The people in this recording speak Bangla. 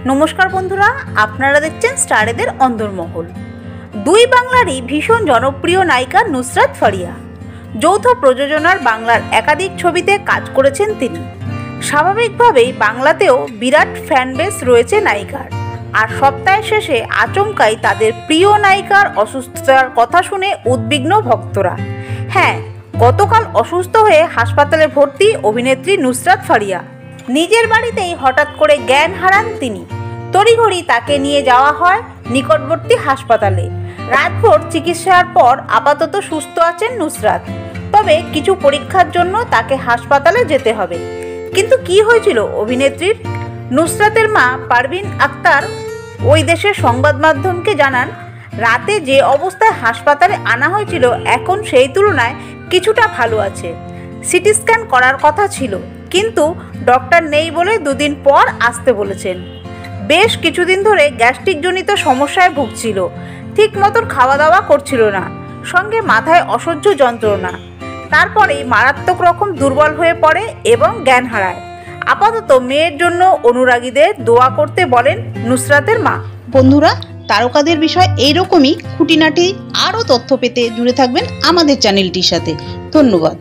নমস্কার বন্ধুরা, আপনারা দেখছেন স্টারেদের অন্দরমহল। দুই বাংলারই ভীষণ জনপ্রিয় নায়িকা নুসরাত ফারিয়া। যৌথ প্রযোজনার বাংলার একাধিক ছবিতে কাজ করেছেন তিনি। স্বাভাবিকভাবেই বাংলাতেও বিরাট ফ্যানবেস রয়েছে নায়িকার। আর সপ্তাহের শেষে আচমকাই তাদের প্রিয় নায়িকার অসুস্থতার কথা শুনে উদ্বিগ্ন ভক্তরা। হ্যাঁ, গতকাল অসুস্থ হয়ে হাসপাতালে ভর্তি অভিনেত্রী নুসরাত ফারিয়া। নিজের বাড়িতেই হঠাৎ করে জ্ঞান হারান তিনি। তড়িঘড়ি তাকে নিয়ে যাওয়া হয় নিকটবর্তী হাসপাতালে। রাতভর চিকিৎসার পর আপাতত সুস্থ আছেন নুসরাত। তবে কিছু পরীক্ষার জন্য তাকে হাসপাতালে যেতে হবে। কিন্তু কি হয়েছিল অভিনেত্রীর? নুসরাতের মা পারভিন আক্তার ওই দেশের সংবাদ মাধ্যমকে জানান, রাতে যে অবস্থায় হাসপাতালে আনা হয়েছিল এখন সেই তুলনায় কিছুটা ভালো আছে। সিটি স্ক্যান করার কথা ছিল, কিন্তু ডক্টর নেই বলে দুদিন পর আসতে বলেছেন। বেশ কিছুদিন ধরে গ্যাস্ট্রিকজনিত সমস্যায় ভুগছিল, ঠিক মতন খাওয়া দাওয়া করছিল না, সঙ্গে মাথায় অসহ্য যন্ত্রণা। তারপরেই মারাত্মক রকম দুর্বল হয়ে পড়ে এবং জ্ঞান হারায়। আপাতত মেয়ের জন্য অনুরাগীদের দোয়া করতে বলেন নুসরাতের মা। বন্ধুরা, তারকাদের বিষয় এইরকমই খুঁটিনাটি আরও তথ্য পেতে জুড়ে থাকবেন আমাদের চ্যানেলটির সাথে। ধন্যবাদ।